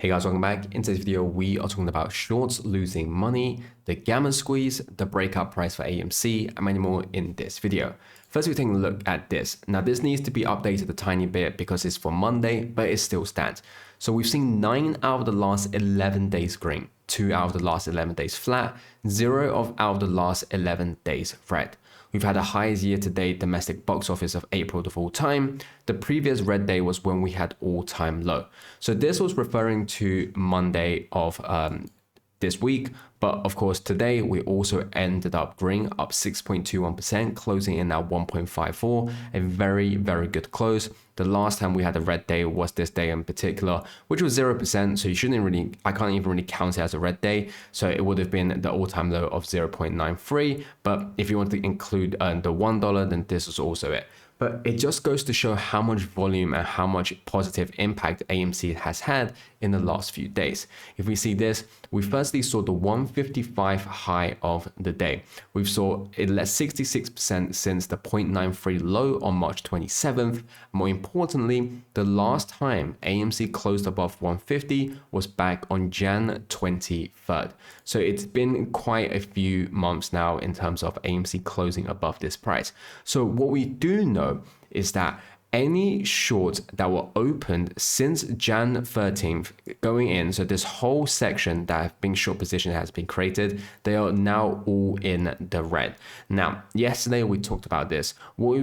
Hey guys, welcome back. In today's video, we are talking about shorts losing money, the gamma squeeze, the breakout price for AMC, and many more in this video. First, we're taking a look at this. Now, this needs to be updated a tiny bit because it's for Monday, but it still stands. So we've seen 9 out of the last 11 days green, 2 out of the last 11 days flat, 0 out of the last 11 days red. We've had the highest year-to-date domestic box office of April of all time. The previous red day was when we had all-time low. So this was referring to Monday of this week, but of course today we also ended up green, up 6.21%, closing in at 1.54, a very good close. The last time we had a red day was this day in particular, which was 0%, so you shouldn't really, I can't even really count it as a red day, so it would have been the all-time low of 0.93, but if you want to include the $1, then this was also it. But it just goes to show how much volume and how much positive impact AMC has had in the last few days. If we see this, we firstly saw the 155 high of the day. We've saw it less 66% since the 0.93 low on March 27th. More importantly, the last time AMC closed above 150 was back on Jan 23rd. So it's been quite a few months now in terms of AMC closing above this price. So what we do know is that any shorts that were opened since Jan 13th going in, so this whole section that have been short position has been created, they are now all in the red. Now, yesterday we talked about this. What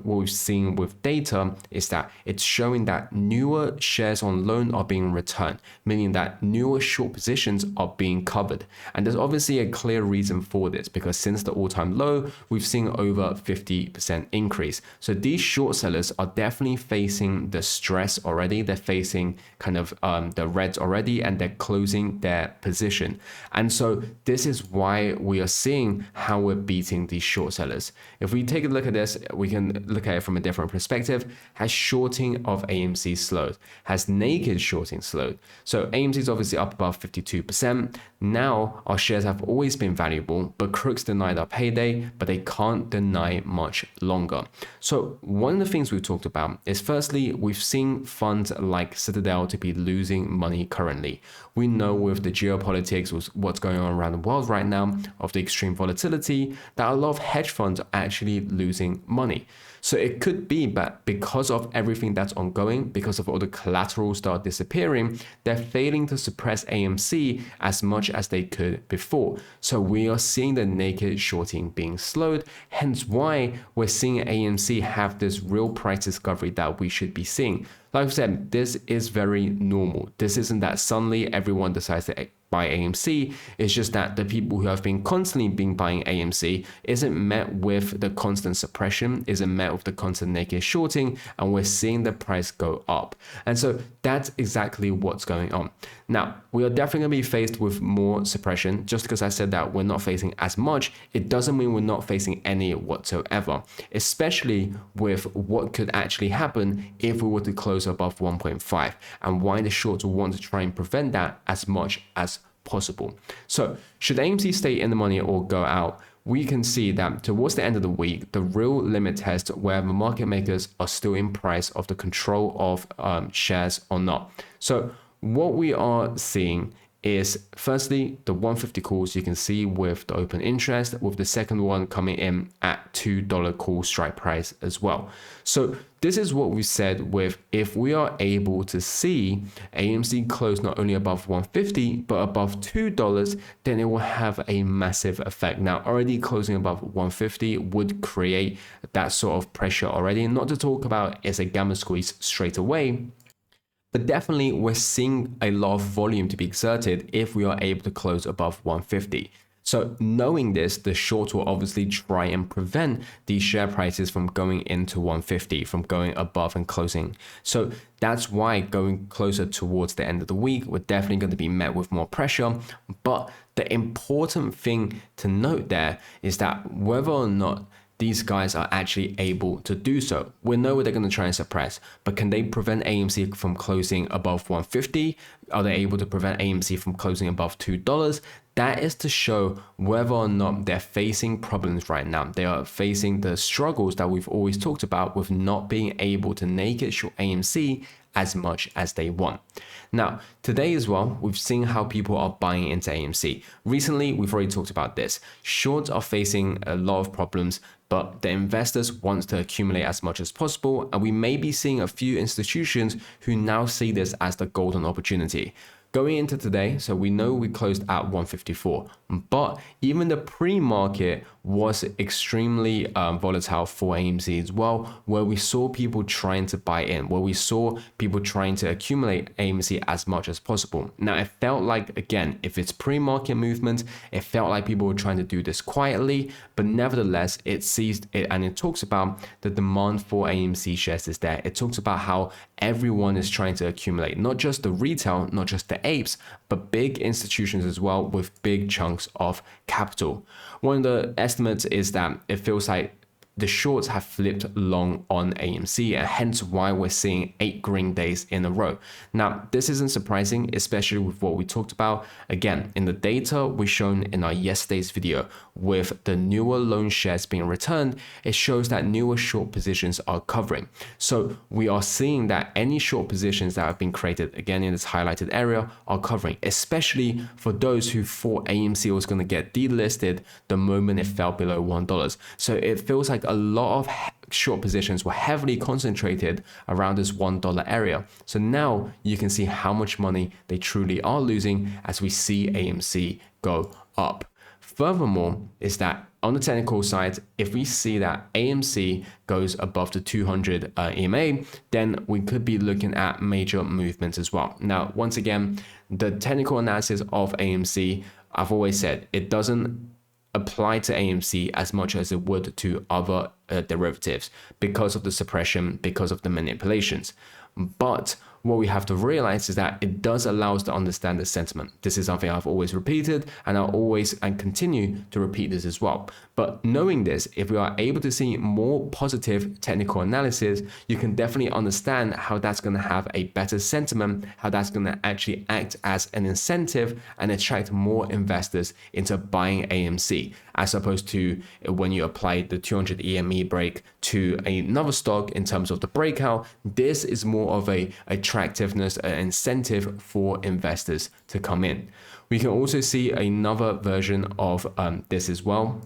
we've seen with data is that it's showing that newer shares on loan are being returned, meaning that newer short positions are being covered. And there's obviously a clear reason for this, because since the all-time low, we've seen over 50% increase. So these short sellers are definitely facing the stress already. They're facing kind of the reds already, and they're closing their position. And so this is why we are seeing how we're beating these short sellers. If we take a look at this, we can look at it from a different perspective. Has shorting of AMC slowed? Has naked shorting slowed? So AMC is obviously up above 52%. Now our shares have always been valuable, but crooks denied our payday, but they can't deny much longer. So one of the things we've talked about is, firstly, we've seen funds like Citadel to be losing money currently. We know with the geopolitics, with what's going on around the world right now, of the extreme volatility, that a lot of hedge funds are actually losing money. So it could be that because of everything that's ongoing, because of all the collateral start disappearing, they're failing to suppress AMC as much as they could before. So we are seeing the naked shorting being slowed, hence why we're seeing AMC have this real price discovery that we should be seeing. Like I said, this is very normal. This isn't that suddenly everyone decides to buy AMC. It's just that the people who have been constantly buying AMC isn't met with the constant suppression, isn't met with the constant naked shorting, and we're seeing the price go up. And so that's exactly what's going on. Now, we are definitely going to be faced with more suppression. Just because I said that we're not facing as much, it doesn't mean we're not facing any whatsoever, especially with what could actually happen if we were to close above 1.5, and why the shorts will want to try and prevent that as much as possible. So should AMC stay in the money or go out? We can see that towards the end of the week, the real limit test where the market makers are still in price of the control of shares or not. So what we are seeing is, firstly, the 150 calls you can see with the open interest, with the second one coming in at $2 call strike price as well. So this is what we said with, if we are able to see AMC close not only above 150 but above $2, then it will have a massive effect. Now, already closing above 150 would create that sort of pressure already, and not to talk about it's a gamma squeeze straight away. But definitely we're seeing a lot of volume to be exerted if we are able to close above 150. So knowing this, the shorts will obviously try and prevent these share prices from going into 150, from going above and closing. So that's why going closer towards the end of the week, we're definitely going to be met with more pressure. But the important thing to note there is that whether or not these guys are actually able to do so, we know what they're going to try and suppress, but can they prevent AMC from closing above 150? Are they able to prevent AMC from closing above $2? That is to show whether or not they're facing problems right now. They are facing the struggles that we've always talked about with not being able to naked short AMC as much as they want. Now, today as well, we've seen how people are buying into AMC. Recently, we've already talked about this. Shorts are facing a lot of problems, but the investors want to accumulate as much as possible, and we may be seeing a few institutions who now see this as the golden opportunity. Going into today, so we know we closed at 154, but even the pre-market was extremely volatile for AMC as well, where we saw people trying to buy in, where we saw people trying to accumulate AMC as much as possible. Now, it felt like, again, if it's pre-market movement, it felt like people were trying to do this quietly, but nevertheless, it seized it, and it talks about the demand for AMC shares is there. It talks about how everyone is trying to accumulate, not just the retail, not just the apes, but big institutions as well with big chunks of capital. One of the estimates is that it feels like the shorts have flipped long on AMC, and hence why we're seeing 8 green days in a row. Now, this isn't surprising, especially with what we talked about. Again, in the data we shown in our yesterday's video with the newer loan shares being returned, it shows that newer short positions are covering. So we are seeing that any short positions that have been created, again in this highlighted area, are covering, especially for those who thought AMC was going to get delisted the moment it fell below $1. So it feels like a lot of short positions were heavily concentrated around this $1 area. So now you can see how much money they truly are losing as we see AMC go up. Furthermore, is that on the technical side, if we see that AMC goes above the 200 EMA, then we could be looking at major movements as well. Now, once again, the technical analysis of AMC, I've always said, it doesn't apply to AMC as much as it would to other derivatives because of the suppression, because of the manipulations. But what we have to realize is that it does allow us to understand the sentiment. This is something I've always repeated, and I'll always and continue to repeat this as well. But knowing this, if we are able to see more positive technical analysis, you can definitely understand how that's going to have a better sentiment, how that's going to actually act as an incentive and attract more investors into buying AMC, as opposed to when you apply the 200 EME break to another stock in terms of the breakout. This is more of a attractiveness, an incentive for investors to come in. We can also see another version of this as well.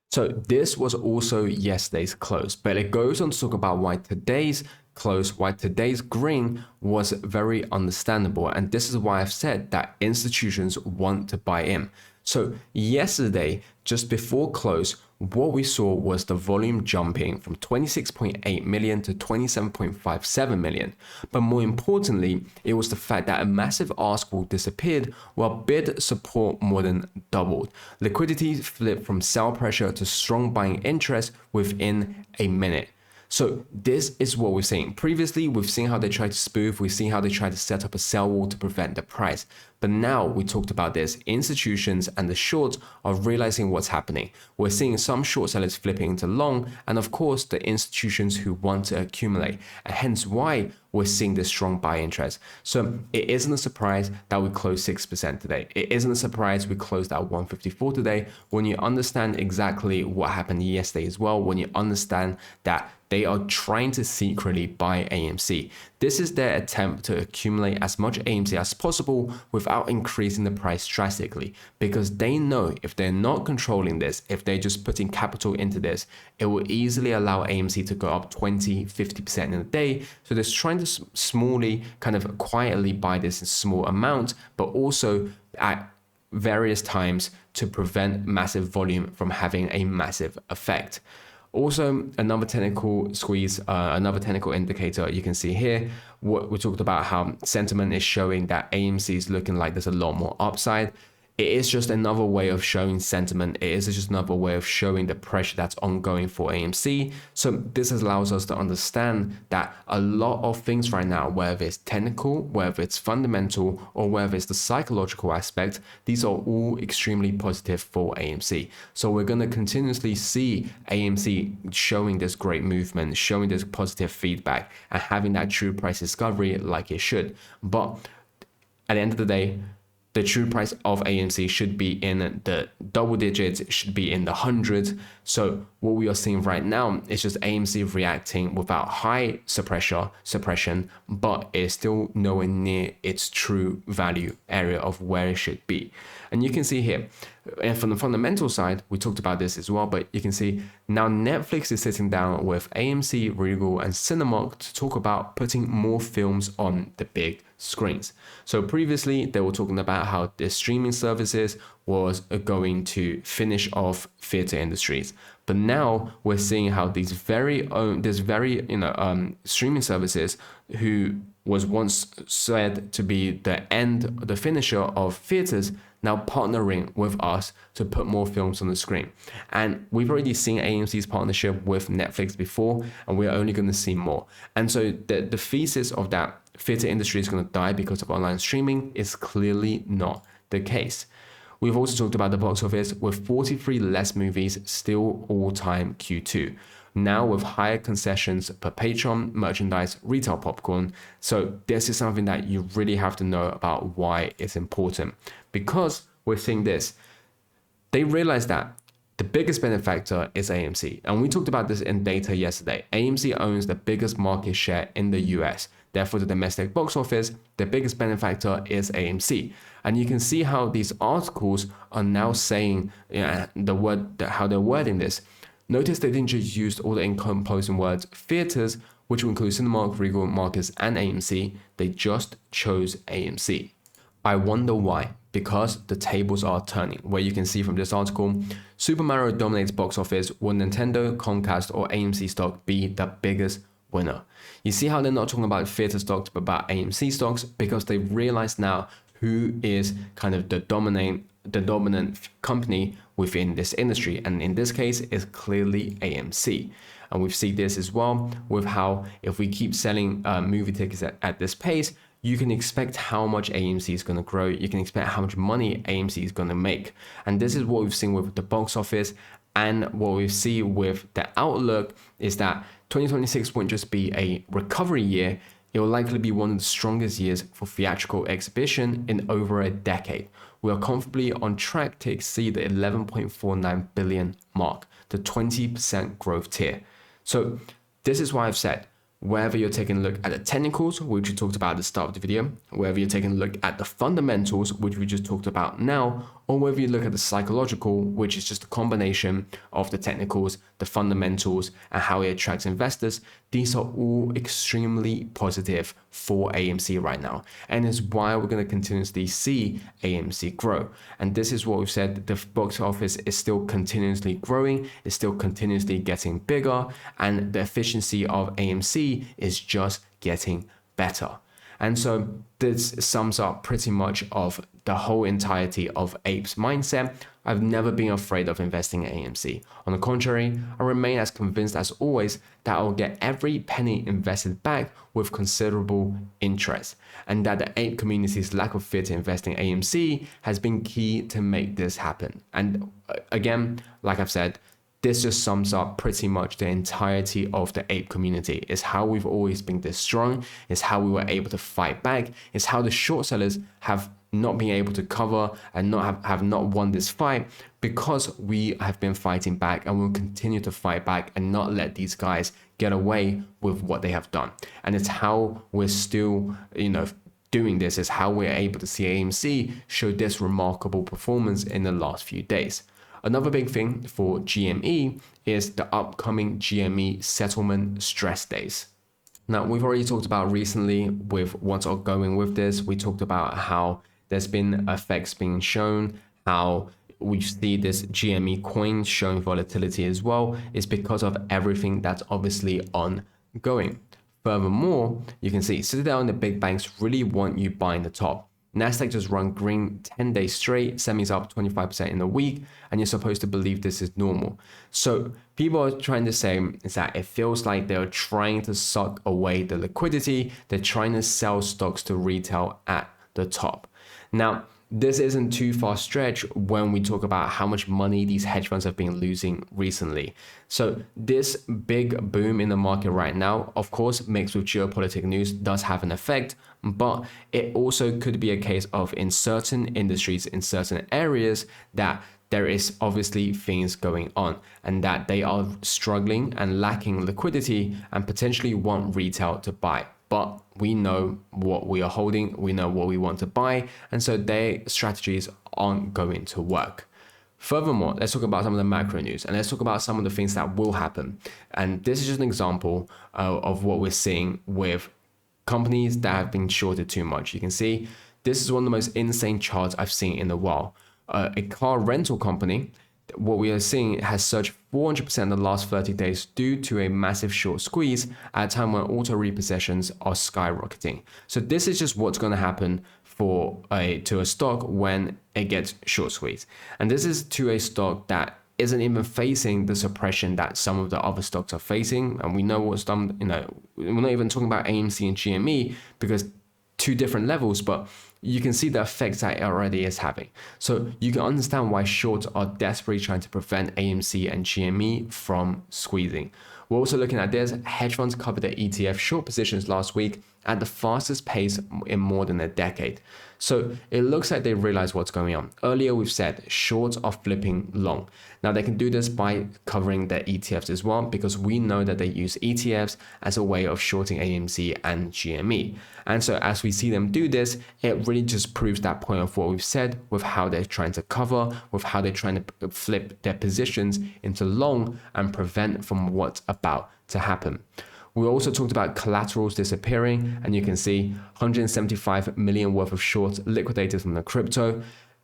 So this was also yesterday's close, but it goes on to talk about why today's close, why today's green was very understandable. And this is why I've said that institutions want to buy in. So yesterday, just before close, what we saw was the volume jumping from 26.8 million to 27.57 million. But more importantly, it was the fact that a massive ask wall disappeared while bid support more than doubled. Liquidity flipped from sell pressure to strong buying interest within a minute. So this is what we're seeing. Previously, we've seen how they tried to spoof, we've seen how they tried to set up a sell wall to prevent the price. But now we talked about this, institutions and the shorts are realizing what's happening. We're seeing some short sellers flipping into long, and of course the institutions who want to accumulate, and hence why we're seeing this strong buy interest. So it isn't a surprise that we closed 6% today. It isn't a surprise we closed at 154 today. When you understand exactly what happened yesterday as well, when you understand that they are trying to secretly buy AMC. This is their attempt to accumulate as much AMC as possible without increasing the price drastically, because they know if they're not controlling this, if they're just putting capital into this, it will easily allow AMC to go up 20-50% in a day. So they're trying to smallly, kind of quietly buy this in small amounts, but also at various times to prevent massive volume from having a massive effect. Also, another technical squeeze, another technical indicator you can see here. What we talked about how sentiment is showing that AMC is looking like there's a lot more upside. It is just another way of showing sentiment. It is just another way of showing the pressure that's ongoing for AMC. So this allows us to understand that a lot of things right now, whether it's technical, whether it's fundamental, or whether it's the psychological aspect, these are all extremely positive for AMC. So we're going to continuously see AMC showing this great movement, showing this positive feedback, and having that true price discovery like it should. But at the end of the day, the true price of AMC should be in the double digits, it should be in the hundreds. So what we are seeing right now is just AMC reacting without high suppression, but it's still nowhere near its true value area of where it should be. And you can see here, and from the fundamental side, we talked about this as well, but you can see now Netflix is sitting down with AMC, Regal, and Cinemark to talk about putting more films on the big screens. So previously, they were talking about how the streaming services was going to finish off theater industries. But now we're seeing how these very streaming services who was once said to be the finisher of theaters, now partnering with us to put more films on the screen. And we've already seen AMC's partnership with Netflix before, and we're only going to see more. And so the thesis of that theater industry is going to die because of online streaming is clearly not the case. We've also talked about the box office with 43 less movies, still all-time Q2. Now with higher concessions per patron, merchandise, retail popcorn. So this is something that you really have to know about why it's important. Because we're seeing this, they realize that the biggest benefactor is AMC. And we talked about this in data yesterday. AMC owns the biggest market share in the US. Therefore, the domestic box office, the biggest benefactor is AMC. And you can see how these articles are now saying how they're wording this. Notice they didn't just use all the incomposing words theaters, which will include Cinemark, Regal, Marcus, and AMC. They just chose AMC. I wonder why. Because the tables are turning. Where you can see from this article, Super Mario dominates box office. Will Nintendo, Comcast, or AMC stock be the biggest winner? You see how they're not talking about theater stocks, but about AMC stocks, because they realize now who is kind of the dominant company within this industry. And in this case, it's clearly AMC. And we've seen this as well with how if we keep selling movie tickets at this pace, you can expect how much AMC is going to grow. You can expect how much money AMC is going to make. And this is what we've seen with the box office. And what we see with the outlook is that 2026 won't just be a recovery year. It will likely be one of the strongest years for theatrical exhibition in over a decade. We are comfortably on track to exceed the 11.49 billion mark, the 20% growth tier. So this is why I've said, whether you're taking a look at the technicals, which we talked about at the start of the video, whether you're taking a look at the fundamentals, which we just talked about now, or whether you look at the psychological, which is just a combination of the technicals, the fundamentals, and how it attracts investors, these are all extremely positive for AMC right now. And it's why we're going to continuously see AMC grow. And this is what we've said, the box office is still continuously growing, it's still continuously getting bigger, and the efficiency of AMC is just getting better. And so this sums up pretty much of the whole entirety of Ape's mindset. I've never been afraid of investing in AMC. On the contrary, I remain as convinced as always that I'll get every penny invested back with considerable interest, and that the Ape community's lack of fear to invest in AMC has been key to make this happen. And again, like I've said, this just sums up pretty much the entirety of the Ape community. It's how we've always been this strong. It's how we were able to fight back. It's how the short sellers have not been able to cover and have not won this fight, because we have been fighting back and will continue to fight back and not let these guys get away with what they have done. And it's how we're still, doing this. Is how we're able to see AMC show this remarkable performance in the last few days. Another big thing for GME is the upcoming GME settlement stress days. Now, we've already talked about recently with what's ongoing with this. We talked about how there's been effects being shown, how we see this GME coin showing volatility as well. It's because of everything that's obviously ongoing. Furthermore, you can see Citadel and the big banks really want you buying the top. Nasdaq just run green 10 days straight, semis up 25% in a week, and you're supposed to believe this is normal. So people are trying to say is that it feels like they're trying to suck away the liquidity. They're trying to sell stocks to retail at the top. Now, this isn't too far stretch when we talk about how much money these hedge funds have been losing recently. So this big boom in the market right now, of course, mixed with geopolitical news, does have an effect, but it also could be a case of in certain industries, in certain areas, that there is obviously things going on and that they are struggling and lacking liquidity and potentially want retail to buy. But we know what we are holding, we know what we want to buy, and so their strategies aren't going to work. Furthermore, let's talk about some of the macro news and let's talk about some of the things that will happen. And this is just an example of what we're seeing with companies that have been shorted too much. You can see this is one of the most insane charts I've seen in a while. A car rental company, what we are seeing, has surged 400% in the last 30 days due to a massive short squeeze at a time when auto repossessions are skyrocketing. So this is just what's going to happen to a stock when it gets short squeezed. And this is to a stock that isn't even facing the suppression that some of the other stocks are facing. And we know what's done, we're not even talking about AMC and GME because two different levels, but you can see the effects that it already is having. So you can understand why shorts are desperately trying to prevent AMC and GME from squeezing. We're also looking at this. Hedge funds covered their ETF short positions last week at the fastest pace in more than a decade. So it looks like they realize what's going on. Earlier, we've said shorts are flipping long. Now they can do this by covering their ETFs as well, because we know that they use ETFs as a way of shorting AMC and GME. And so as we see them do this, it really just proves that point of what we've said with how they're trying to cover, with how they're trying to flip their positions into long and prevent from what's about to happen. We also talked about collaterals disappearing, and you can see 175 million worth of shorts liquidated from the crypto.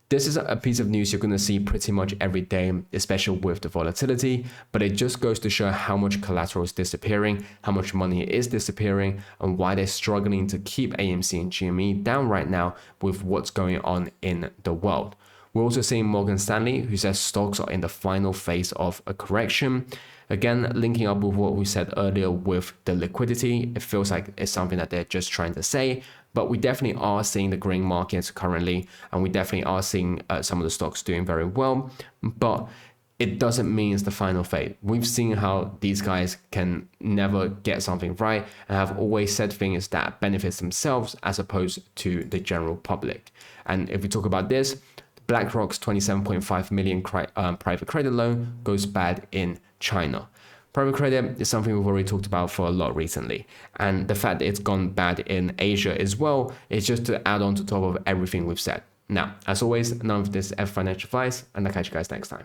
This is a piece of news you're going to see pretty much every day, especially with the volatility, but it just goes to show how much collateral is disappearing, how much money is disappearing, and why they're struggling to keep AMC and GME down right now with what's going on in the world. We're also seeing Morgan Stanley, who says stocks are in the final phase of a correction. Again, linking up with what we said earlier with the liquidity, it feels like it's something that they're just trying to say, but we definitely are seeing the green markets currently, and we definitely are seeing some of the stocks doing very well, but it doesn't mean it's the final fate. We've seen how these guys can never get something right and have always said things that benefits themselves as opposed to the general public. And if we talk about this, BlackRock's 27.5 million private credit loan goes bad in China. Private credit is something we've already talked about for a lot recently. And the fact that it's gone bad in Asia as well is just to add on to top of everything we've said. Now, as always, none of this is financial advice, and I'll catch you guys next time.